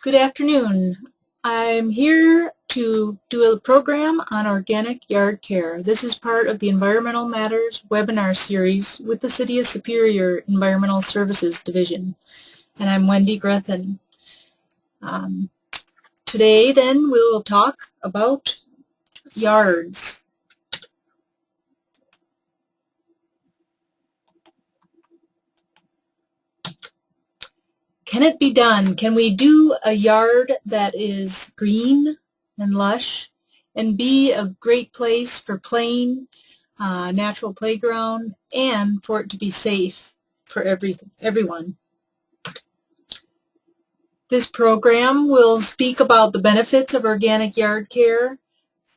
Good afternoon. I'm here to do a program on organic yard care. This is part of the Environmental Matters webinar series with the City of Superior Environmental Services Division. And I'm Wendy Grethen. Today then we will talk about yards. Can it be done? Can we do a yard that is green and lush and be a great place for playing, natural playground, and for it to be safe for everyone? This program will speak about the benefits of organic yard care.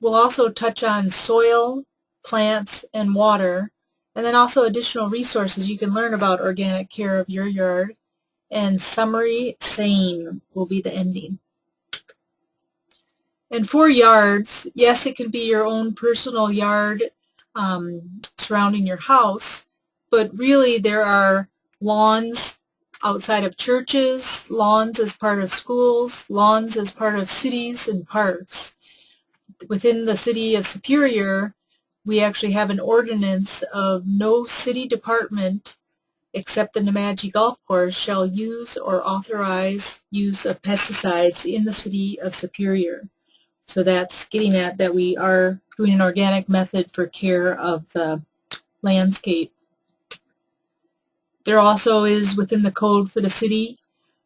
We'll also touch on soil, plants, and water, and then also additional resources you can learn about organic care of your yard. And summary saying will be the ending. And for yards, yes, it can be your own personal yard surrounding your house, but really there are lawns outside of churches, lawns as part of schools, lawns as part of cities and parks. Within the City of Superior, we actually have an ordinance of no city department except the Nemadji Golf Course shall use or authorize use of pesticides in the City of Superior. So that's getting at that we are doing an organic method for care of the landscape. There also is within the code for the city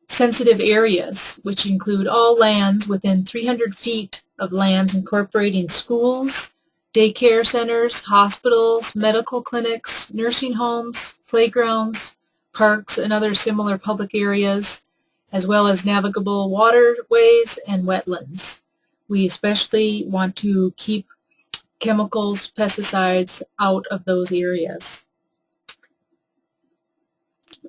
sensitive areas, which include all lands within 300 feet of lands incorporating schools, daycare centers, hospitals, medical clinics, nursing homes, playgrounds, parks, and other similar public areas, as well as navigable waterways and wetlands. We especially want to keep chemicals, pesticides out of those areas.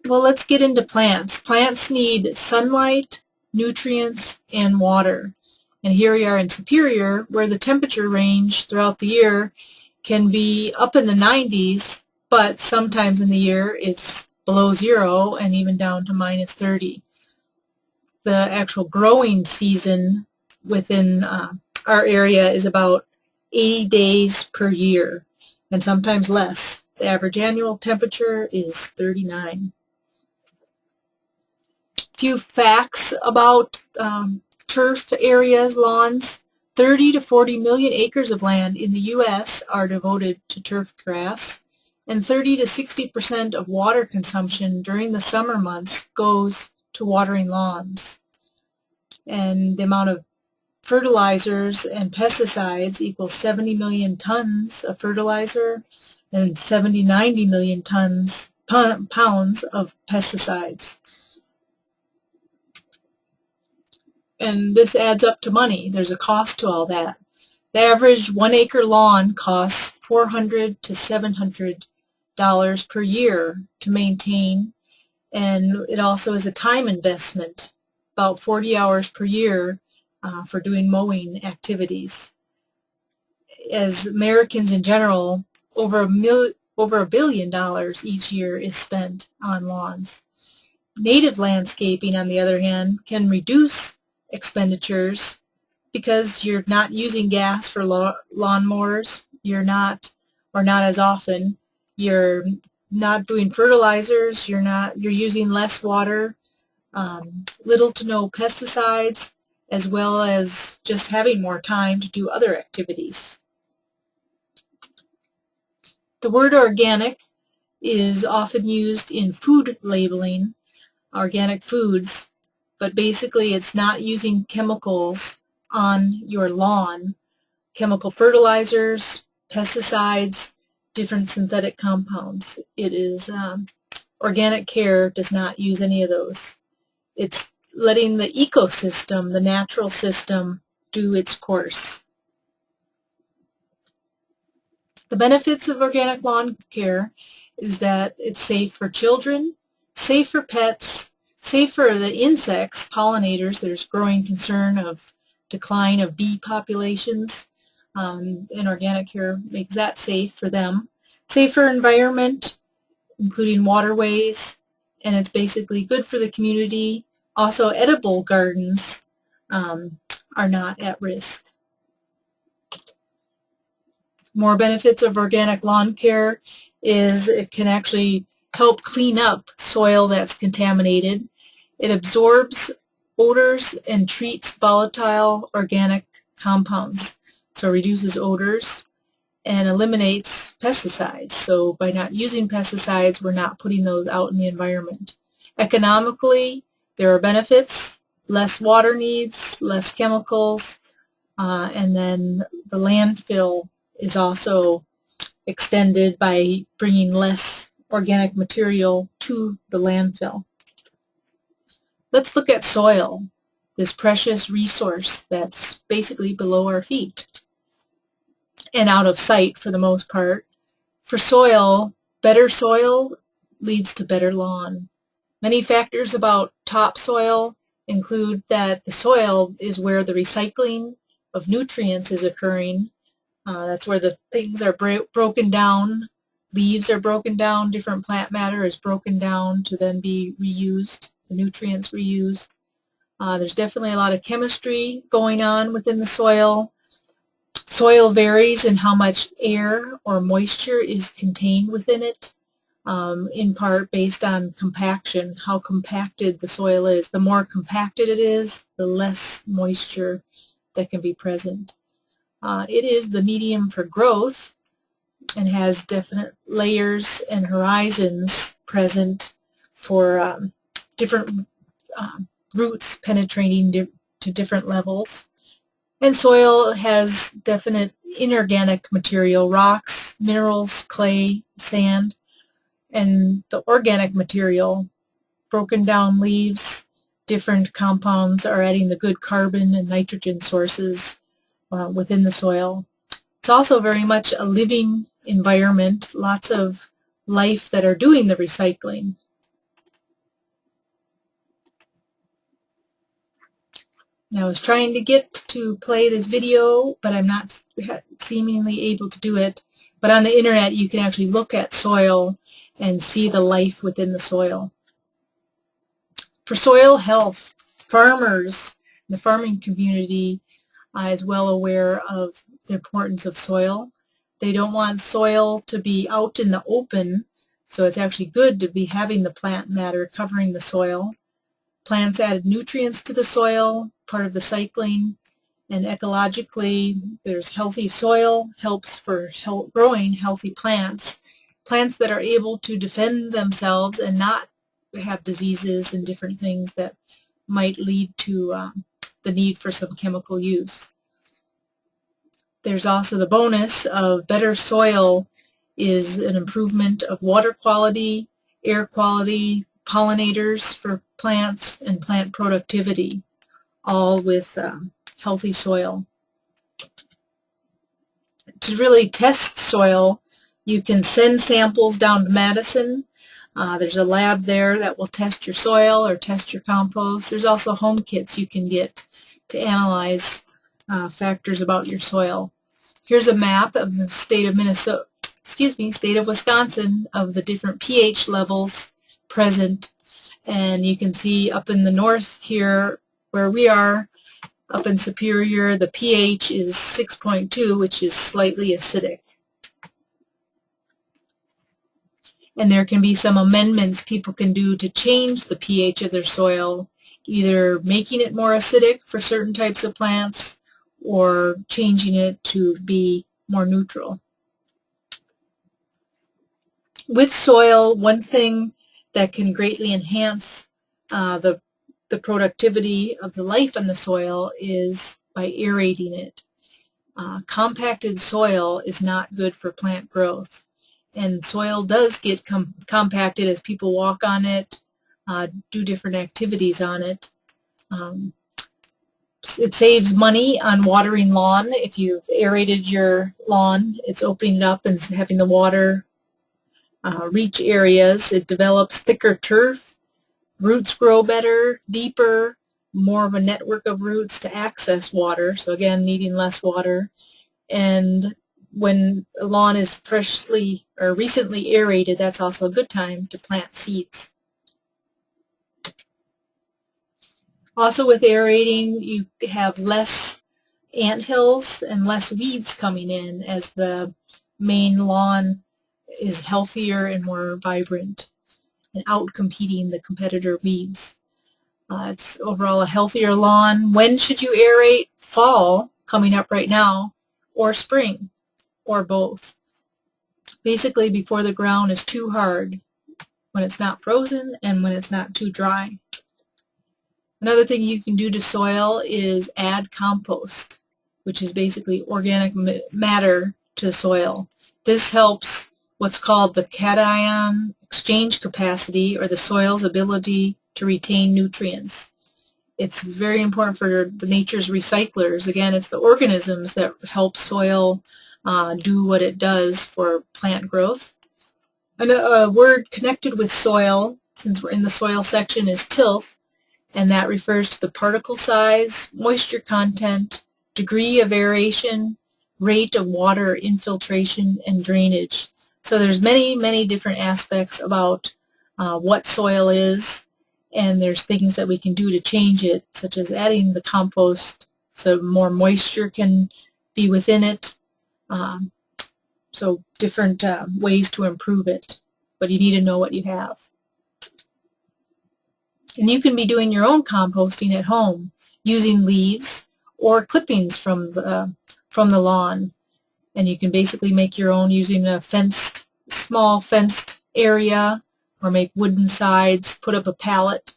Well, let's get into plants. Plants need sunlight, nutrients, and water. And here we are in Superior, where the temperature range throughout the year can be up in the 90s, but sometimes in the year it's below zero and even down to minus 30. The actual growing season within our area is about 80 days per year, and sometimes less. The average annual temperature is 39. Few facts about turf areas, lawns. 30 to 40 million acres of land in the U.S. are devoted to turf grass, and 30 to 60% of water consumption during the summer months goes to watering lawns. And the amount of fertilizers and pesticides equals 70 million tons of fertilizer and 90 million pounds of pesticides. And this adds up to money. There's a cost to all that. The average 1 acre lawn costs $400 to $700 per year to maintain, and it also is a time investment, about 40 hours per year for doing mowing activities. As Americans in general, over $1 billion each year is spent on lawns. Native landscaping, on the other hand, can reduce expenditures because you're not using gas for lawnmowers, you're not as often, you're not doing fertilizers, you're using less water, little to no pesticides, as well as just having more time to do other activities. The word organic is often used in food labeling, organic foods, but basically it's not using chemicals on your lawn, chemical fertilizers, pesticides, different synthetic compounds. It is organic care does not use any of those. It's letting the ecosystem, the natural system, do its course. The benefits of organic lawn care is that it's safe for children, safe for pets, safe for the insects, pollinators. There's growing concern of decline of bee populations, and organic care makes that safe for them. Safe for environment, including waterways, and it's basically good for the community Also, edible gardens are not at risk. More benefits of organic lawn care is it can actually help clean up soil that's contaminated. It absorbs odors and treats volatile organic compounds, so reduces odors and eliminates pesticides. So by not using pesticides, we're not putting those out in the environment. Economically, there are benefits: less water needs, less chemicals, and then the landfill is also extended by bringing less organic material to the landfill. Let's look at soil, this precious resource that's basically below our feet and out of sight for the most part. For soil, better soil leads to better lawn. Many factors about topsoil include that the soil is where the recycling of nutrients is occurring. That's where the things are broken down. Leaves are broken down, different plant matter is broken down to then be reused, the nutrients reused. There's definitely a lot of chemistry going on within the soil. Soil varies in how much air or moisture is contained within it, in part based on compaction, how compacted the soil is. The more compacted it is, the less moisture that can be present. It is the medium for growth and has definite layers and horizons present for different roots penetrating to different levels. And soil has definite inorganic material, rocks, minerals, clay, sand, and the organic material, broken down leaves, different compounds are adding the good carbon and nitrogen sources within the soil. It's also very much a living environment, lots of life that are doing the recycling. Now, I was trying to get to play this video, but I'm not seemingly able to do it. But on the internet, you can actually look at soil and see the life within the soil. For soil health, farmers, the farming community is well aware of the importance of soil. They don't want soil to be out in the open, so it's actually good to be having the plant matter covering the soil. Plants added nutrients to the soil, part of the cycling, and ecologically there's healthy soil, helps for growing healthy plants, plants that are able to defend themselves and not have diseases and different things that might lead to the need for some chemical use. There's also the bonus of better soil is an improvement of water quality, air quality, pollinators for plants, and plant productivity, all with healthy soil. To really test soil, you can send samples down to Madison. There's a lab there that will test your soil or test your compost. There's also home kits you can get to analyze factors about your soil. Here's a map of the state of state of Wisconsin, of the different pH levels present, and you can see up in the north here where we are, up in Superior, the pH is 6.2, which is slightly acidic. And there can be some amendments people can do to change the pH of their soil, either making it more acidic for certain types of plants or changing it to be more neutral. With soil, one thing that can greatly enhance the productivity of the life in the soil is by aerating it. Compacted soil is not good for plant growth, and soil does get compacted as people walk on it, do different activities on it. It saves money on watering lawn. If you've aerated your lawn, it's opening it up and having the water reach areas. It develops thicker turf. Roots grow better, deeper, more of a network of roots to access water, so again, needing less water. And when a lawn is freshly or recently aerated, that's also a good time to plant seeds. Also with aerating, you have less anthills and less weeds coming in as the main lawn is healthier and more vibrant and out-competing the competitor weeds. It's overall a healthier lawn. When should you aerate? Fall, coming up right now, or spring, or both. Basically before the ground is too hard, when it's not frozen and when it's not too dry. Another thing you can do to soil is add compost, which is basically organic matter to soil. This helps what's called the cation exchange capacity, or the soil's ability to retain nutrients. It's very important for the nature's recyclers. Again, it's the organisms that help soil do what it does for plant growth. A word connected with soil, since we're in the soil section, is tilth, and that refers to the particle size, moisture content, degree of aeration, rate of water infiltration, and drainage. So there's many different aspects about what soil is, and there's things that we can do to change it, such as adding the compost so more moisture can be within it. So different ways to improve it, but you need to know what you have. And you can be doing your own composting at home using leaves or clippings from the lawn. And you can basically make your own using a small fenced area, or make wooden sides, put up a pallet,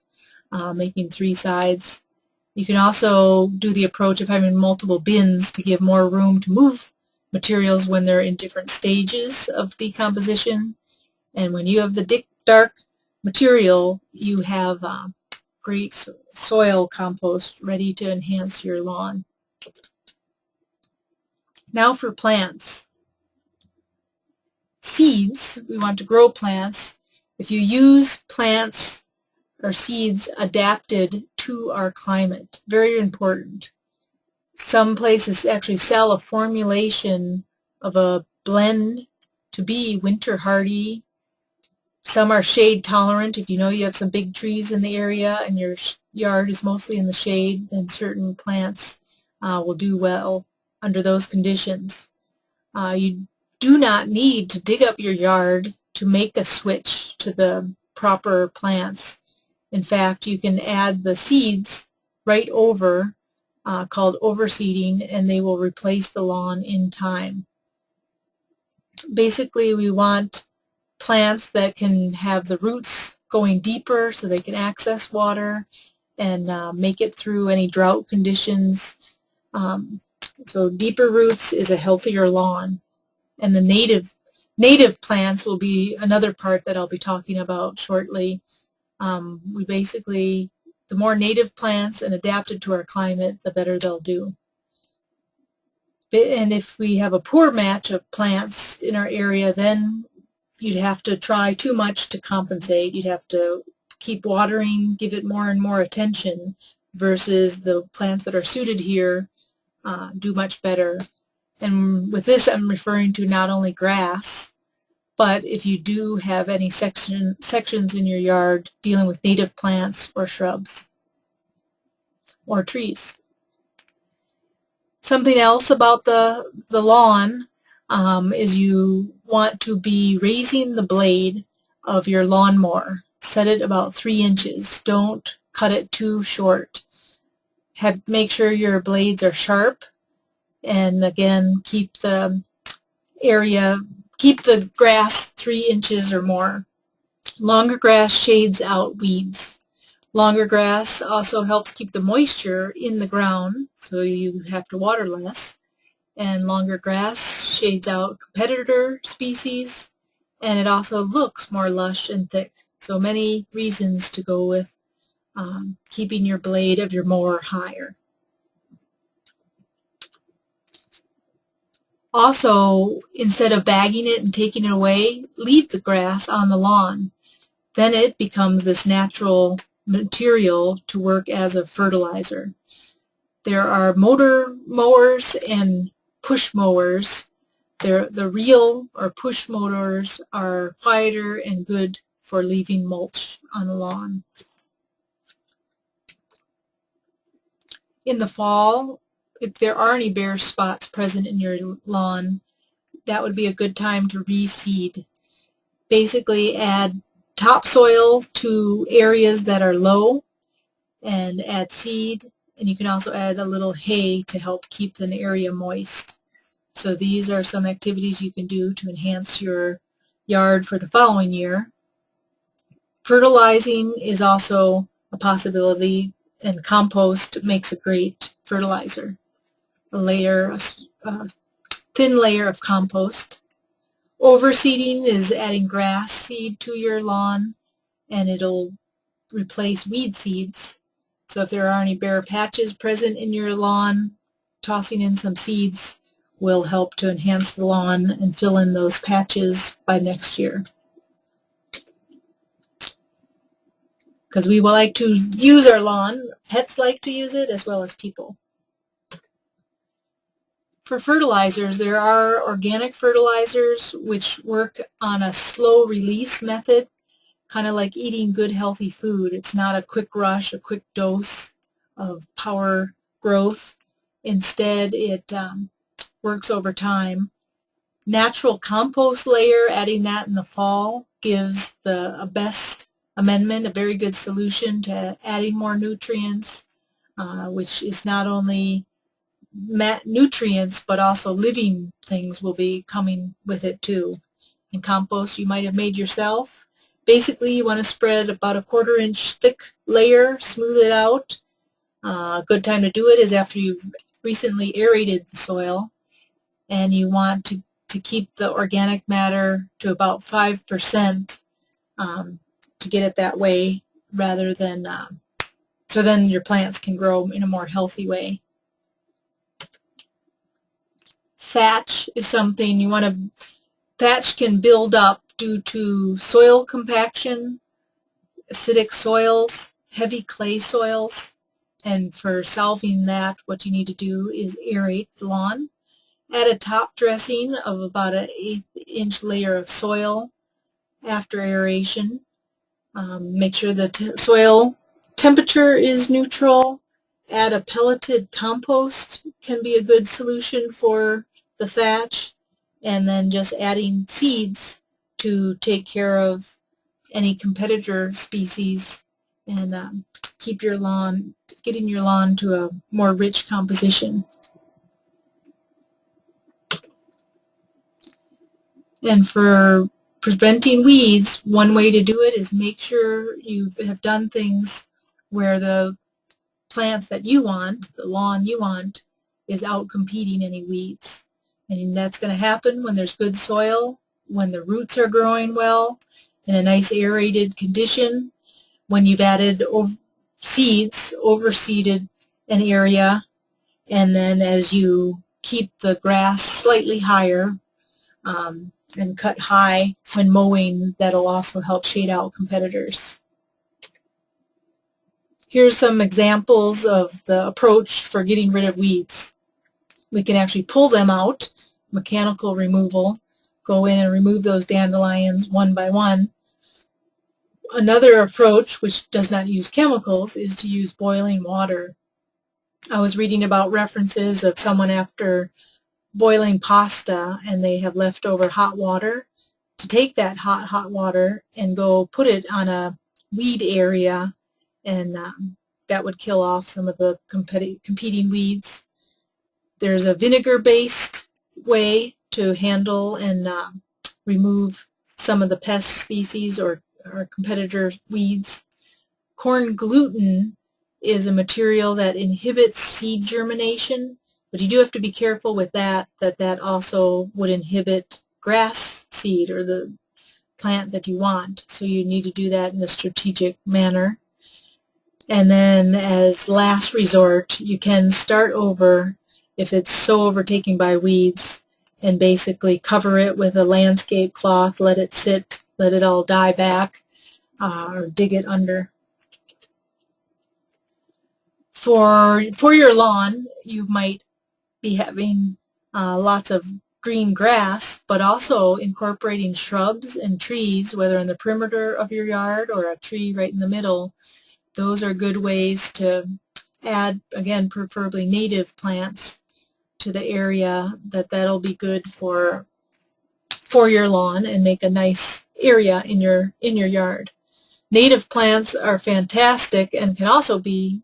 making 3 sides. You can also do the approach of having multiple bins to give more room to move materials when they're in different stages of decomposition. And when you have the dark material, you have great soil compost ready to enhance your lawn. Now for plants. Seeds, we want to grow plants. If you use plants or seeds adapted to our climate, very important. Some places actually sell a formulation of a blend to be winter hardy. Some are shade tolerant. If you know you have some big trees in the area and your yard is mostly in the shade, then certain plants will do well under those conditions. You do not need to dig up your yard to make a switch to the proper plants. In fact, you can add the seeds right over, called overseeding, and they will replace the lawn in time. Basically, we want plants that can have the roots going deeper so they can access water and make it through any drought conditions. So deeper roots is a healthier lawn. And the native plants will be another part that I'll be talking about shortly. We basically, the more native plants and adapted to our climate, the better they'll do. And if we have a poor match of plants in our area, then you'd have to try too much to compensate. You'd have to keep watering, give it more and more attention, versus the plants that are suited here do much better. And with this, I'm referring to not only grass, but if you do have any sections in your yard dealing with native plants or shrubs or trees. Something else about the lawn is you want to be raising the blade of your lawnmower. Set it about 3 inches. Don't cut it too short. Make sure your blades are sharp, and again, keep the grass 3 inches or more. Longer grass shades out weeds. Longer grass also helps keep the moisture in the ground, so you have to water less. And longer grass shades out competitor species, and it also looks more lush and thick. So many reasons to go with keeping your blade of your mower higher. Also, instead of bagging it and taking it away, leave the grass on the lawn. Then it becomes this natural material to work as a fertilizer. There are motor mowers and push mowers. The reel or push motors are quieter and good for leaving mulch on the lawn. In the fall, if there are any bare spots present in your lawn, that would be a good time to reseed. Basically add topsoil to areas that are low and add seed, and you can also add a little hay to help keep an area moist. So these are some activities you can do to enhance your yard for the following year. Fertilizing is also a possibility, and compost makes a great fertilizer. A thin layer of compost. Overseeding is adding grass seed to your lawn, and it'll replace weed seeds. So if there are any bare patches present in your lawn, tossing in some seeds will help to enhance the lawn and fill in those patches by next year. Because we will like to use our lawn, pets like to use it as well as people. For fertilizers, there are organic fertilizers which work on a slow release method, kind of like eating good healthy food. It's not a quick rush, a quick dose of power growth. Instead, it works over time. Natural compost layer, adding that in the fall, gives a best amendment, a very good solution to adding more nutrients, which is not only nutrients, but also living things will be coming with it too. And compost you might have made yourself. Basically, you want to spread about a 1/4 inch thick layer, smooth it out. A good time to do it is after you've recently aerated the soil, and you want to keep the organic matter to about 5% to get it that way, rather than so then your plants can grow in a more healthy way. Thatch is something you want to, thatch can build up due to soil compaction, acidic soils, heavy clay soils, and for solving that, what you need to do is aerate the lawn. Add a top dressing of about an 1/8 inch layer of soil after aeration. Make sure the soil temperature is neutral. Add a pelleted compost can be a good solution for the thatch, and then just adding seeds to take care of any competitor species and keep your lawn, getting your lawn to a more rich composition. And for preventing weeds, one way to do it is make sure you have done things where the plants that you want, the lawn you want, is out competing any weeds. And that's going to happen when there's good soil, when the roots are growing well, in a nice aerated condition, when you've added seeds, overseeded an area, and then as you keep the grass slightly higher and cut high when mowing, that'll also help shade out competitors. Here's some examples of the approach for getting rid of weeds. We can actually pull them out, mechanical removal, go in and remove those dandelions one by one. Another approach, which does not use chemicals, is to use boiling water. I was reading about references of someone after boiling pasta and they have leftover hot water, to take that hot water and go put it on a weed area, and that would kill off some of the competing weeds. There's a vinegar-based way to handle and remove some of the pest species or competitor weeds. Corn gluten is a material that inhibits seed germination, but you do have to be careful with that also would inhibit grass seed or the plant that you want. So you need to do that in a strategic manner. And then as last resort, you can start over if it's so overtaken by weeds, and basically cover it with a landscape cloth, let it sit, let it all die back, or dig it under. For your lawn, you might be having lots of green grass, but also incorporating shrubs and trees, whether in the perimeter of your yard or a tree right in the middle. Those are good ways to add, again, preferably native plants to the area, that'll be good for your lawn and make a nice area in your yard. Native plants are fantastic and can also be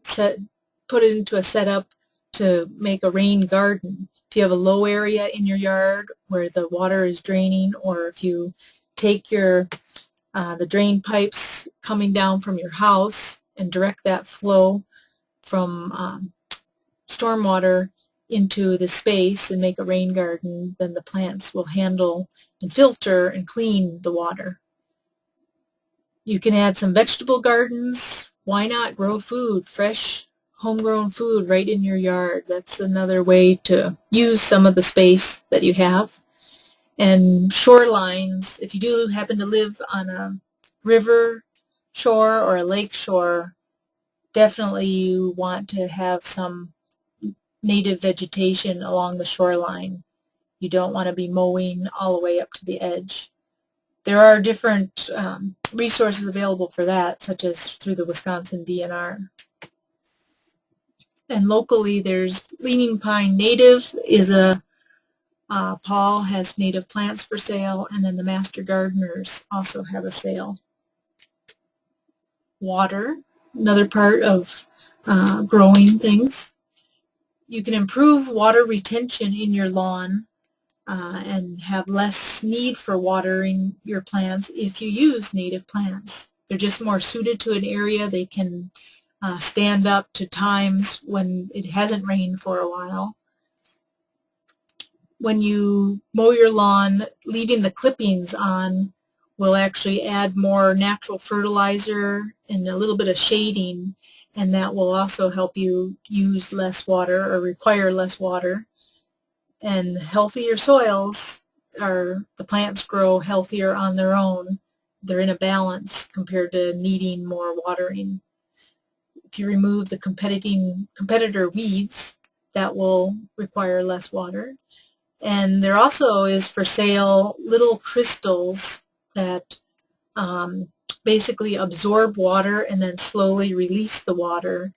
put into a setup to make a rain garden. If you have a low area in your yard where the water is draining, or if you take the drain pipes coming down from your house and direct that flow from stormwater into the space and make a rain garden, then the plants will handle and filter and clean the water. You can add some vegetable gardens. Why not grow food, fresh homegrown food right in your yard? That's another way to use some of the space that you have. And shorelines, if you do happen to live on a river shore or a lake shore, definitely you want to have some native vegetation along the shoreline. You don't want to be mowing all the way up to the edge. There are different resources available for that, such as through the Wisconsin DNR. And locally, there's Leaning Pine Native is Paul has native plants for sale, and then the Master Gardeners also have a sale. Water, another part of growing things. You can improve water retention in your lawn and have less need for watering your plants if you use native plants. They're just more suited to an area. They can stand up to times when it hasn't rained for a while. When you mow your lawn, leaving the clippings on will actually add more natural fertilizer and a little bit of shading, and that will also help you use less water or require less water. And healthier soils, the plants grow healthier on their own. They're in a balance compared to needing more watering. If you remove the competitor weeds, that will require less water. And there also is for sale little crystals that basically absorb water and then slowly release the water.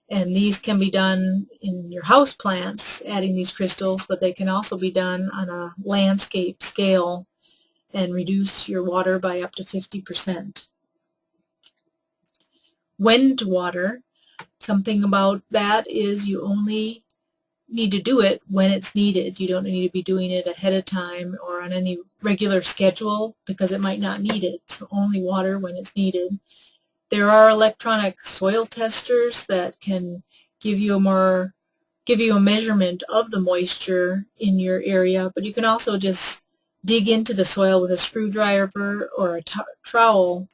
And these can be done in your house plants, adding these crystals, but they can also be done on a landscape scale and reduce your water by up to 50%. When to water, something about that is you only need to do it when it's needed. You don't need to be doing it ahead of time or on any regular schedule because it might not need it. So only water when it's needed. There are electronic soil testers that can give you a measurement of the moisture in your area, but you can also just dig into the soil with a screwdriver or a trowel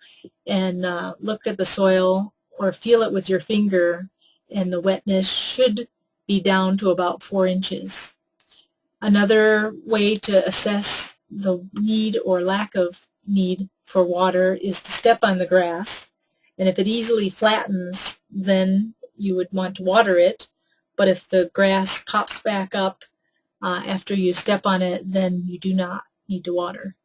and look at the soil or feel it with your finger, and the wetness should be down to about 4 inches. Another way to assess the need or lack of need for water is to step on the grass. And if it easily flattens, then you would want to water it. But if the grass pops back up after you step on it, then you do not need to water.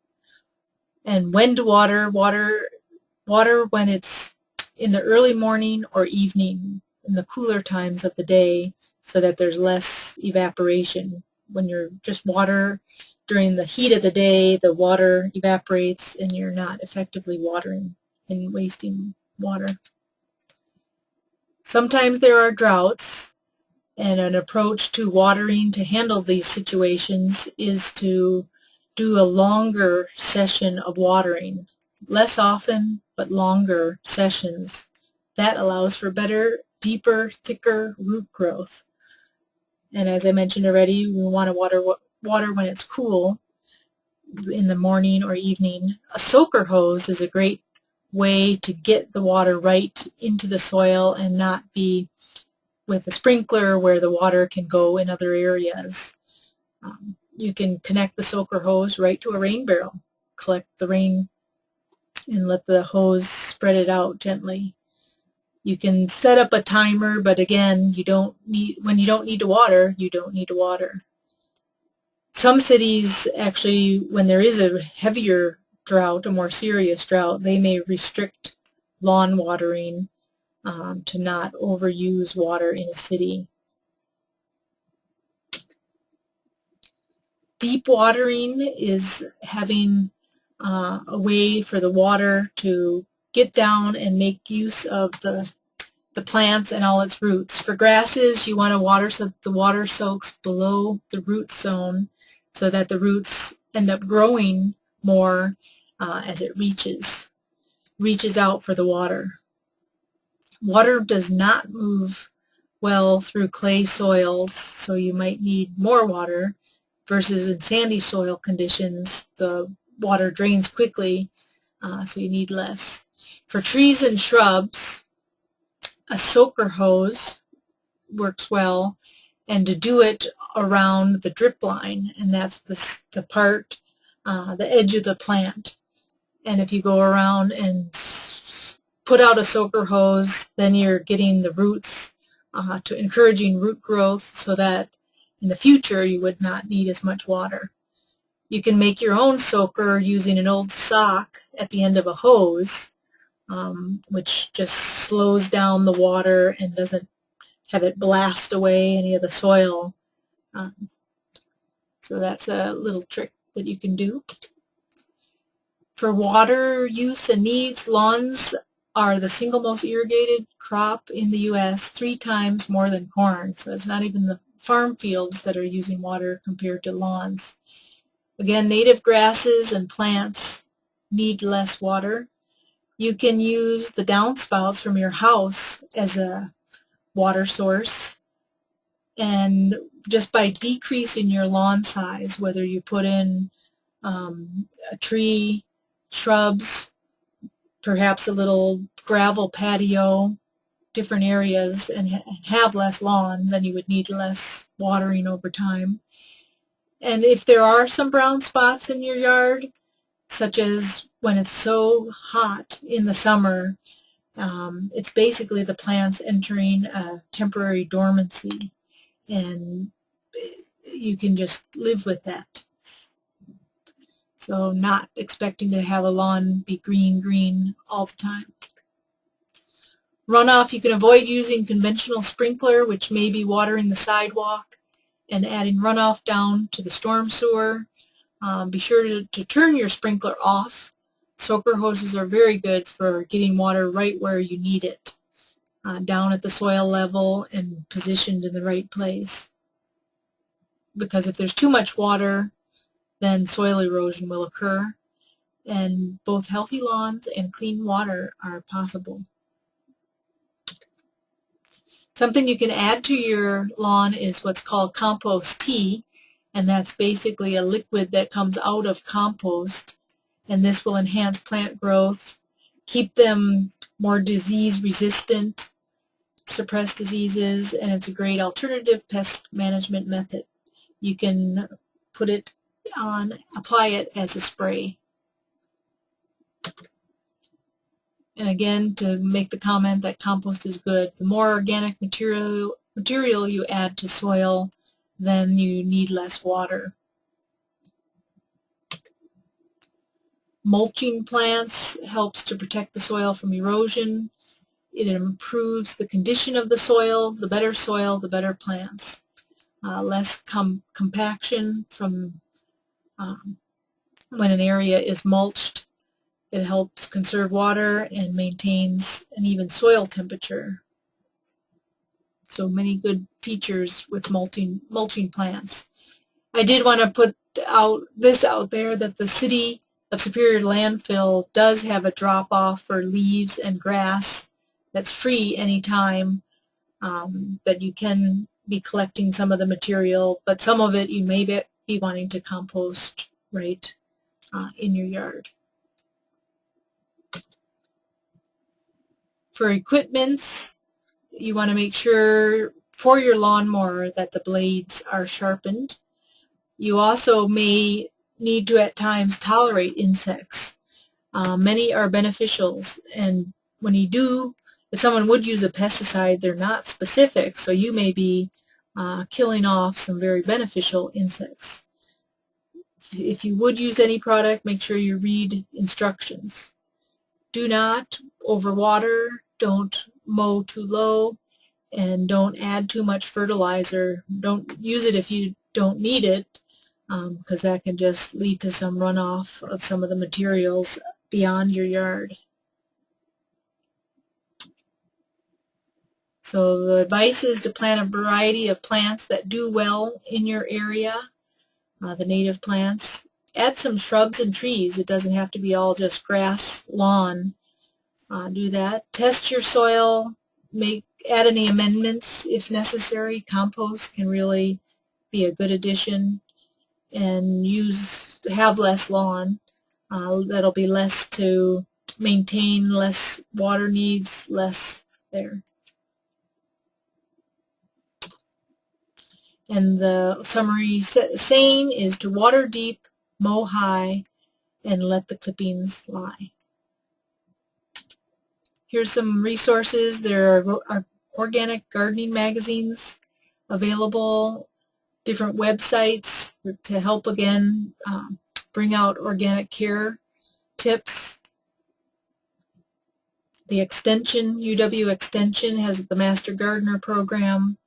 And when to water, water when it's in the early morning or evening, in the cooler times of the day, so that there's less evaporation. When you're just water during the heat of the day, the water evaporates and you're not effectively watering and wasting water. Sometimes there are droughts, and an approach to watering to handle these situations is to do a longer session of watering. Less often, but longer sessions. That allows for better, deeper, thicker root growth. And as I mentioned already, we want to water when it's cool in the morning or evening. A soaker hose is a great way to get the water right into the soil and not be with a sprinkler where the water can go in other areas. You can connect the soaker hose right to a rain barrel, collect the rain and let the hose spread it out gently. You can set up a timer, but again, when you don't need to water, you don't need to water. Some cities actually, when there is a heavier drought, a more serious drought, they may restrict lawn watering to not overuse water in a city. Deep watering is having a way for the water to get down and make use of the plants and all its roots. For grasses, you want to water so that the water soaks below the root zone so that the roots end up growing more as it reaches out for the water. Water does not move well through clay soils, so you might need more water, versus in sandy soil conditions, the water drains quickly, so you need less. For trees and shrubs, a soaker hose works well, and to do it around the drip line, and that's the part, the edge of the plant. And if you go around and put out a soaker hose, then you're getting the roots to encouraging root growth so that in the future you would not need as much water. You can make your own soaker using an old sock at the end of a hose, which just slows down the water and doesn't have it blast away any of the soil. So that's a little trick that you can do. For water use and needs, lawns are the single most irrigated crop in the U.S., 3 times more than corn. So it's not even the farm fields that are using water compared to lawns. Again, native grasses and plants need less water. You can use the downspouts from your house as a water source, and just by decreasing your lawn size, whether you put in a tree, shrubs, perhaps a little gravel patio, different areas, and have less lawn, then you would need less watering over time. And if there are some brown spots in your yard, such as when it's so hot in the summer, it's basically the plants entering a temporary dormancy, and you can just live with that. So not expecting to have a lawn be green all the time. Runoff, you can avoid using conventional sprinkler, which may be watering the sidewalk, and adding runoff down to the storm sewer. Be sure to turn your sprinkler off. Soaker hoses are very good for getting water right where you need it, down at the soil level and positioned in the right place. Because if there's too much water, then soil erosion will occur, and both healthy lawns and clean water are possible. Something you can add to your lawn is what's called compost tea, and that's basically a liquid that comes out of compost, and this will enhance plant growth, keep them more disease resistant, suppress diseases, and it's a great alternative pest management method. You can put it on, apply it as a spray. And again, to make the comment that compost is good, the more organic material you add to soil, then you need less water. Mulching plants helps to protect the soil from erosion. It improves the condition of the soil, the better plants. Less compaction from when an area is mulched. It helps conserve water and maintains an even soil temperature. So many good features with mulching plants. I did want to put this out there that the City of Superior landfill does have a drop-off for leaves and grass that's free anytime, that you can be collecting some of the material, but some of it you may be wanting to compost right in your yard. For equipments, you want to make sure for your lawnmower that the blades are sharpened. You also may need to at times tolerate insects. Many are beneficials, and when you do, if someone would use a pesticide, they're not specific, so you may be killing off some very beneficial insects. If you would use any product, make sure you read instructions. Do not overwater, don't mow too low, and don't add too much fertilizer. Don't use it if you don't need it, because that can just lead to some runoff of some of the materials beyond your yard. So the advice is to plant a variety of plants that do well in your area, the native plants. Add some shrubs and trees. It doesn't have to be all just grass, lawn. Do that. Test your soil. Add any amendments if necessary. Compost can really be a good addition. And have less lawn. That'll be less to maintain, less water needs, less there. And the summary saying is to water deep, mow high, and let the clippings lie. Here's some resources. There are organic gardening magazines available, different websites to help again bring out organic care tips. The extension, UW Extension, has the Master Gardener program.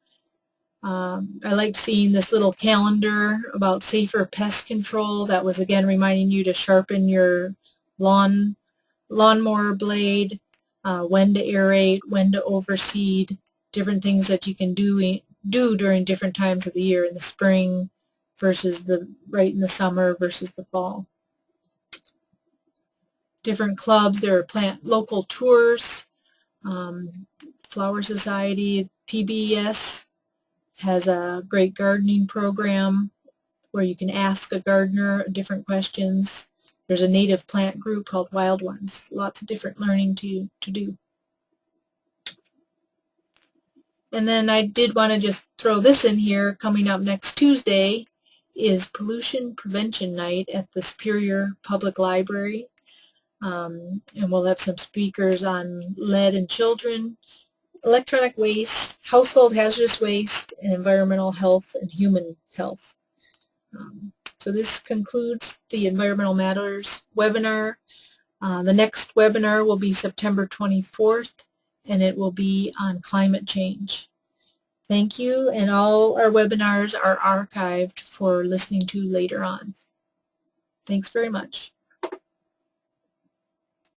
I liked seeing this little calendar about safer pest control. That was again reminding you to sharpen your lawnmower blade, when to aerate, when to overseed, different things that you can do during different times of the year, in the spring versus right in the summer versus the fall. Different clubs, there are local tours, Flower Society, PBS has a great gardening program where you can ask a gardener different questions. There's a native plant group called Wild Ones. Lots of different learning to do. And then I did want to just throw this in here. Coming up next Tuesday is Pollution Prevention Night at the Superior Public Library. And we'll have some speakers on lead in children, electronic waste, household hazardous waste, and environmental health and human health. So this concludes the Environmental Matters webinar. The next webinar will be September 24th, and it will be on climate change. Thank you, and all our webinars are archived for listening to later on. Thanks very much.